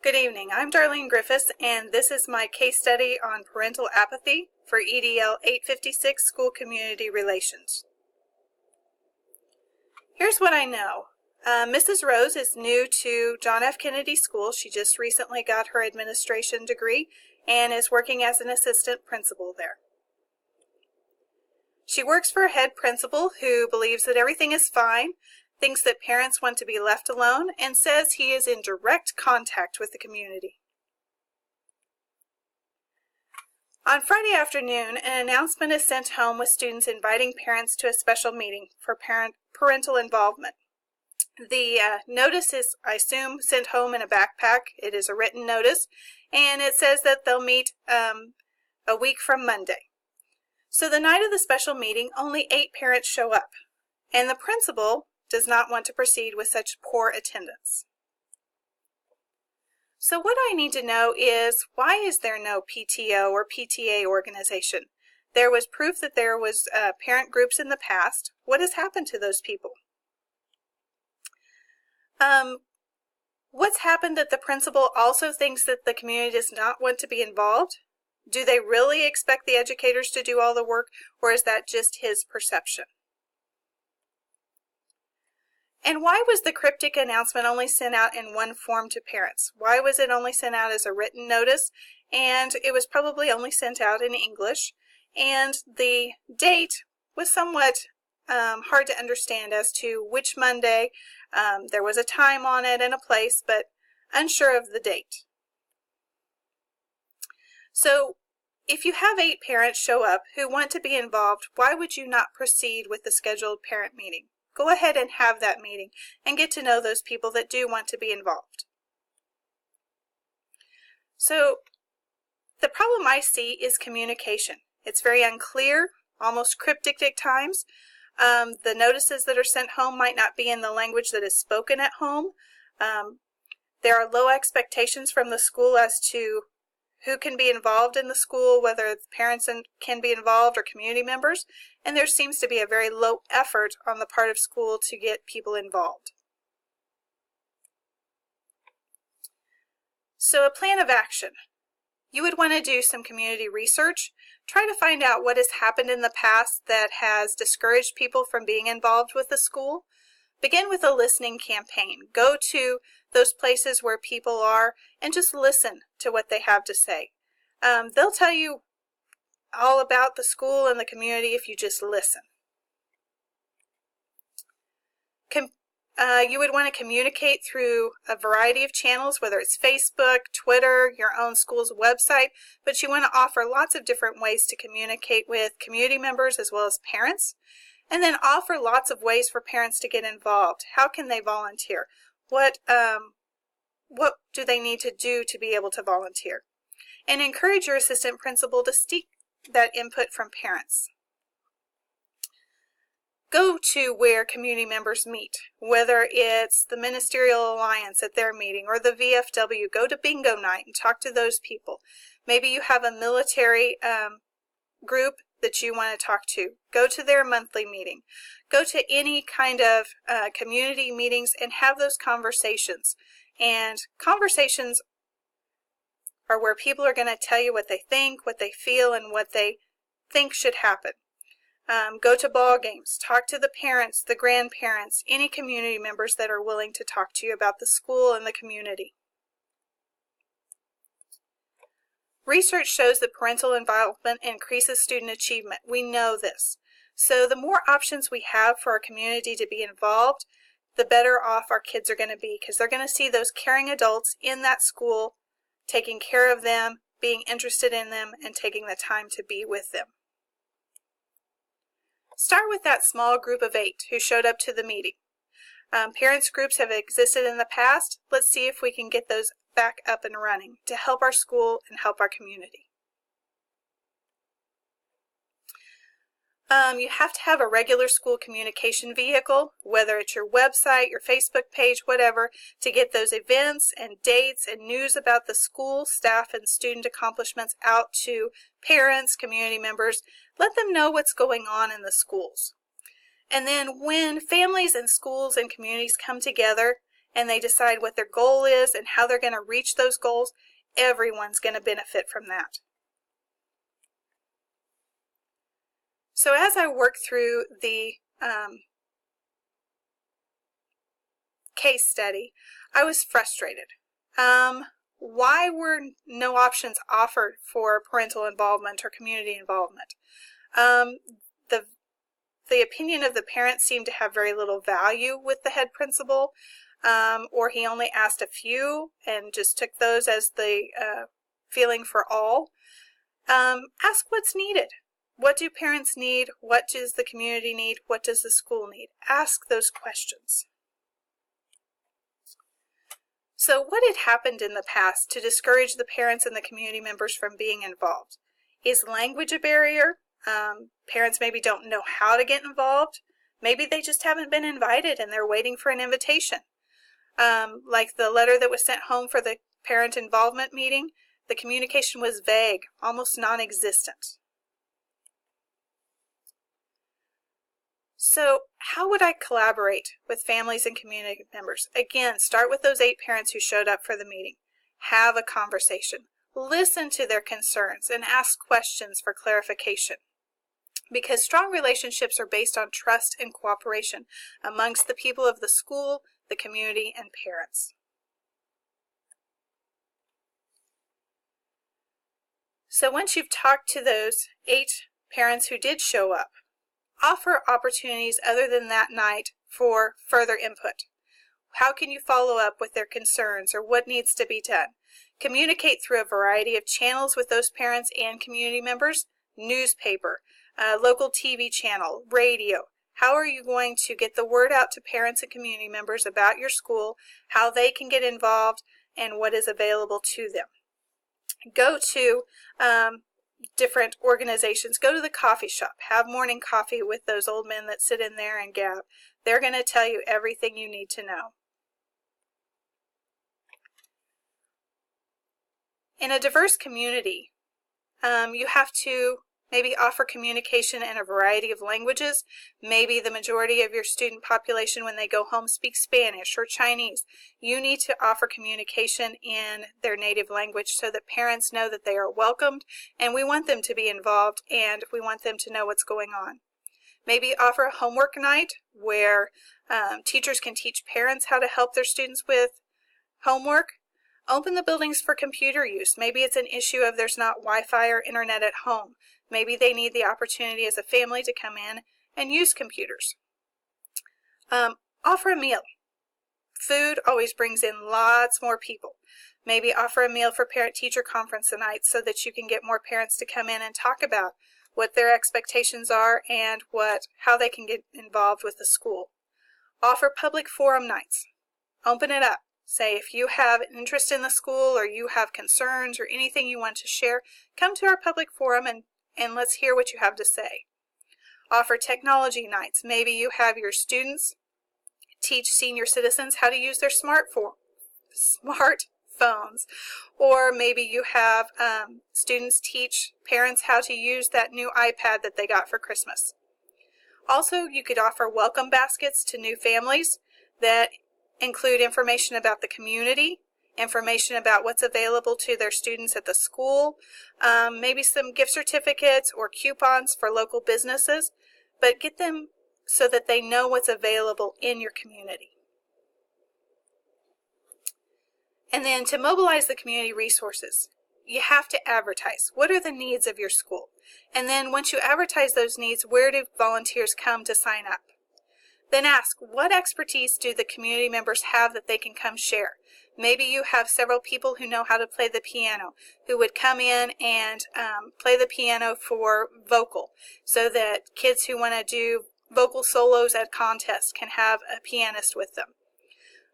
Good evening. I'm Darlene Griffiths, and this is my case study on parental apathy for EDL 856 School Community Relations. Here's what I know. Mrs. Rose is new to John F. Kennedy School. She just recently got her administration degree and is working as an assistant principal there. She works for a head principal who believes that everything is fine, thinks that parents want to be left alone, and says he is in direct contact with the community. On Friday afternoon, an announcement is sent home with students inviting parents to a special meeting for parental involvement. The notice is, I assume, sent home in a backpack. It is a written notice, and it says that they'll meet a week from Monday. So the night of the special meeting, only 8 parents show up, and the principal does not want to proceed with such poor attendance. So what I need to know is, why is there no PTO or PTA organization? There was proof that there was parent groups in the past. What has happened to those people? What's happened that the principal also thinks that the community does not want to be involved? Do they really expect the educators to do all the work, or is that just his perception? And why was the cryptic announcement only sent out in one form to parents? Why was it only sent out as a written notice? And it was probably only sent out in English. And the date was somewhat hard to understand as to which Monday. There was a time on it and a place, but unsure of the date. So if you have 8 parents show up who want to be involved, why would you not proceed with the scheduled parent meeting? Go ahead and have that meeting and get to know those people that do want to be involved. So the problem I see is communication. It's very unclear, almost cryptic at times. The notices that are sent home might not be in the language that is spoken at home. There are low expectations from the school as to who can be involved in the school, whether parents can be involved or community members, and there seems to be a very low effort on the part of school to get people involved. So a plan of action. You would want to do some community research. Try to find out what has happened in the past that has discouraged people from being involved with the school. Begin with a listening campaign. Go to those places where people are and just listen to what they have to say. They'll tell you all about the school and the community if you just listen. You would want to communicate through a variety of channels, whether it's Facebook, Twitter, your own school's website, but you want to offer lots of different ways to communicate with community members as well as parents. And then offer lots of ways for parents to get involved. How can they volunteer? What do they need to do to be able to volunteer? And encourage your assistant principal to seek that input from parents. Go to where community members meet, whether it's the Ministerial Alliance at their meeting or the VFW. Go to bingo night and talk to those people. Maybe you have a military group that you want to talk to. Go to their monthly meeting. Go to any kind of community meetings and have those conversations. And conversations are where people are going to tell you what they think, what they feel, and what they think should happen. Go to ball games. Talk to the parents, the grandparents, any community members that are willing to talk to you about the school and the community. Research shows that parental involvement increases student achievement. We know this. So the more options we have for our community to be involved, the better off our kids are going to be, because they're going to see those caring adults in that school taking care of them, being interested in them, and taking the time to be with them. Start with that small group of 8 who showed up to the meeting. Parents groups have existed in the past. Let's see if we can get those back up and running to help our school and help our community. You have to have a regular school communication vehicle, whether it's your website, your Facebook page, whatever, to get those events and dates and news about the school, staff, and student accomplishments out to parents, community members. Let them know what's going on in the schools. And then when families and schools and communities come together and they decide what their goal is and how they're going to reach those goals, everyone's going to benefit from that. So as I work through the case study, I was frustrated. Why were no options offered for parental involvement or community involvement? The opinion of the parents seemed to have very little value with the head principal, or he only asked a few and just took those as the feeling for all. Ask what's needed. What do parents need? What does the community need? What does the school need? Ask those questions. So what had happened in the past to discourage the parents and the community members from being involved? Is language a barrier? Parents maybe don't know how to get involved. Maybe they just haven't been invited and they're waiting for an invitation. Like the letter that was sent home for the parent involvement meeting, the communication was vague, almost non-existent. So how would I collaborate with families and community members? Again, start with those 8 parents who showed up for the meeting. Have a conversation. Listen to their concerns and ask questions for clarification. Because strong relationships are based on trust and cooperation amongst the people of the school, the community, and parents. So once you've talked to those 8 parents who did show up, offer opportunities other than that night for further input. How can you follow up with their concerns or what needs to be done? Communicate through a variety of channels with those parents and community members, newspaper, local TV channel, radio. How are you going to get the word out to parents and community members about your school, how they can get involved, and what is available to them? Go to different organizations. Go to the coffee shop. Have morning coffee with those old men that sit in there and gab. They're going to tell you everything you need to know. In a diverse community, you have to maybe offer communication in a variety of languages. Maybe the majority of your student population when they go home speaks Spanish or Chinese. You need to offer communication in their native language so that parents know that they are welcomed and we want them to be involved and we want them to know what's going on. Maybe offer a homework night where teachers can teach parents how to help their students with homework. Open the buildings for computer use. Maybe it's an issue of there's not Wi-Fi or internet at home. Maybe they need the opportunity as a family to come in and use computers. Offer a meal. Food always brings in lots more people. Maybe offer a meal for parent-teacher conference night so that you can get more parents to come in and talk about what their expectations are and how they can get involved with the school. Offer public forum nights. Open it up. Say if you have an interest in the school or you have concerns or anything you want to share, come to our public forum and let's hear what you have to say. Offer technology nights. Maybe you have your students teach senior citizens how to use their smartphones. Or maybe you have students teach parents how to use that new iPad that they got for Christmas. Also, you could offer welcome baskets to new families that include information about the community, information about what's available to their students at the school, maybe some gift certificates or coupons for local businesses, but get them so that they know what's available in your community. And then to mobilize the community resources, you have to advertise. What are the needs of your school? And then once you advertise those needs, where do volunteers come to sign up? Then ask, what expertise do the community members have that they can come share? Maybe you have several people who know how to play the piano, who would come in and play the piano for vocal, so that kids who want to do vocal solos at contests can have a pianist with them.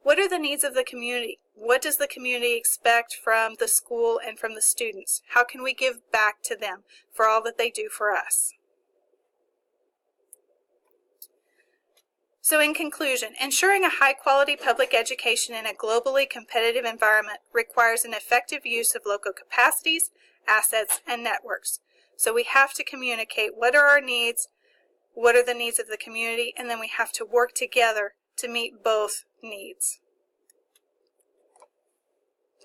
What are the needs of the community? What does the community expect from the school and from the students? How can we give back to them for all that they do for us? So in conclusion, ensuring a high-quality public education in a globally competitive environment requires an effective use of local capacities, assets, and networks. So we have to communicate what are our needs, what are the needs of the community, and then we have to work together to meet both needs.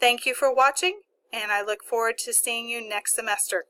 Thank you for watching, and I look forward to seeing you next semester.